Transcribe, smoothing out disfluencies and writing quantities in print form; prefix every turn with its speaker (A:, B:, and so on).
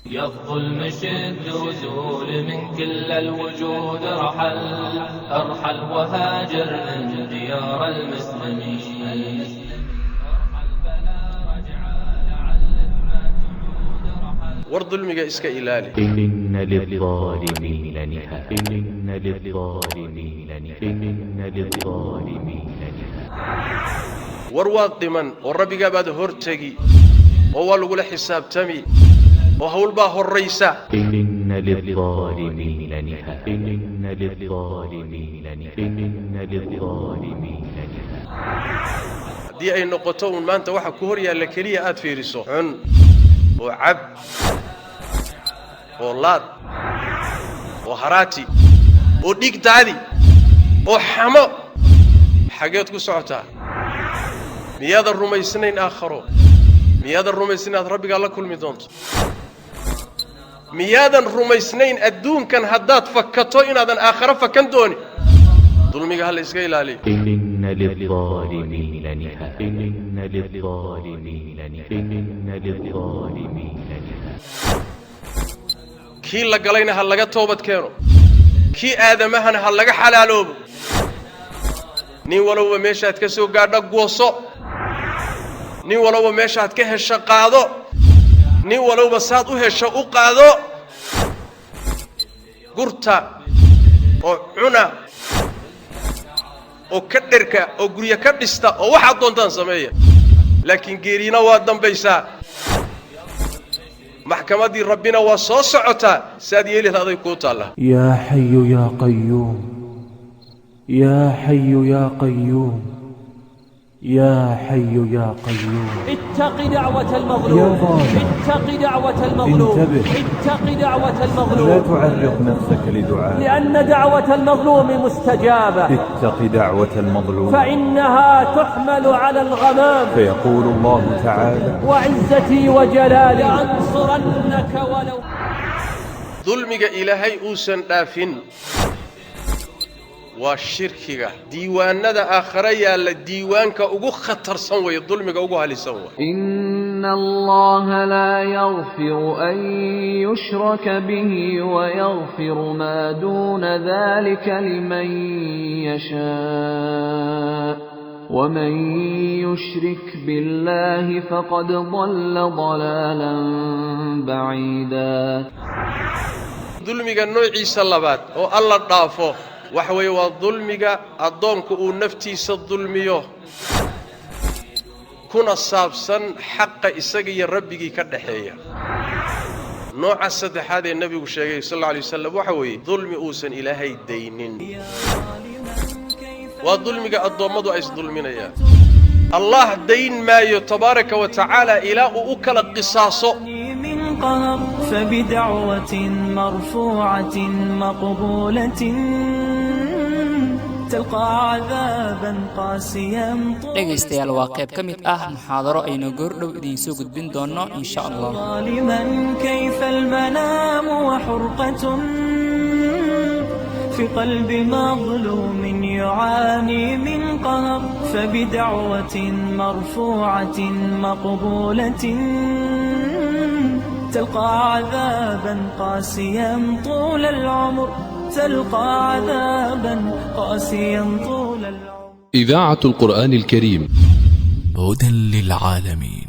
A: يا الظلم شد وزول من كل الوجود رحل أرحل وهاجر من ديار المسلمين
B: وارظلمك اسك إلالي
C: إن للظالمين نهاية إن للظالمين نهاية إن للظالمين نهاية
B: warwaad dhiman oo rabbigaa baad hortegi oo waa lagula xisaabtami oo hawl baa horraysa
C: إن للظالمين نهاية إن للظالمين نهاية إن للظالمين نهاية
B: haddii ay noqoto un maanta waxa ku hor yaalla keliya aad fiiriso cun oo cab oo laad oo haraati oo dhig daadi oo xamo xageed ku socotaa miyaadan rumaysnayn aakharo miyaadan rumaysnayn aad rabbigaa la kulmi doonto miyaadan rumaysnayn adduunkan haddaad fakato inaadan aakharo fakan doonin dulmiga hala iska ilaaliyo
C: إن للظالمين نهاية إن للظالمين نهاية إن للظالمين نهاية
B: kii la galayna ha laga toobad keeno kii aadamahana ha laga xalaaloobo nin walba meeshaad ka soo gaadho gooso nin walba meeshaad ka hesho qaado nin walba saad u hesho u qaado gurta oo cuna oo ka dherka oo guriga ka dhista oo waxa doontaan sameeya laakiin geerina waa dambaysaa maxkamadii rabbina waa soo socotaa saad yeelid aday ku taala
D: يا حي يا قيوم يا حي يا قيوم يا حي يا قيوم
E: اتق دعوة المظلوم اتق دعوة المظلوم
D: انتبه.
E: اتق دعوة
D: لا
E: المظلوم
D: تعرض نفسك لدعاء
E: لأن دعوة المظلوم مستجابة
D: اتق دعوة المظلوم
E: فإنها تحمل على الغمام
D: فيقول الله تعالى
E: وعزتي وجلالي لأنصرنك ولو
B: dulmiga ilaahay uusan dhaafin waa shirkiga diiwaanada aakhira yaalla diiwaanka ugu khatarsan way dulmiga ugu halisan way
F: إن الله لا يغفر أن يشرك به ويغفر ما دون ذلك لمن يشاء ومن يشرك بالله فقد ضل ضلالا بعيدا
B: dulmiga noociisa labaad oo alla dhaafo waxa weeye waa dulmiga adoonku uu naftiisa dulmiyo kuna saabsan xaqa isaga iyo rabbigii ka dhaxeeya nooca saddexaad ee nabigu sheegay sallallahu alayhi wasallam waxa weeye dulmi uusan ilaahay daynin waa dulmiga adoomadu ay isdulminayaan allah dayn maayo tabaaraka wa tacaala ilaa uu u kala qisaaso
G: من قهر فبدعوة مرفوعة مقبولة تلقى عذابا قاسيا
H: dhegaystayaal waa qayb ka mid ah muxaadaro aynu goordhow idiin soo gudbin doono insha Allah
G: ظالما كيف المنام وحرقة في قلب مظلوم يعاني من قهر فبدعوة مرفوعة مقبولة تلقى عذابا قاسيا طول العمر تلقى عذابا قاسيا طول العمر
I: إذاعة القرآن الكريم
J: هدى للعالمين.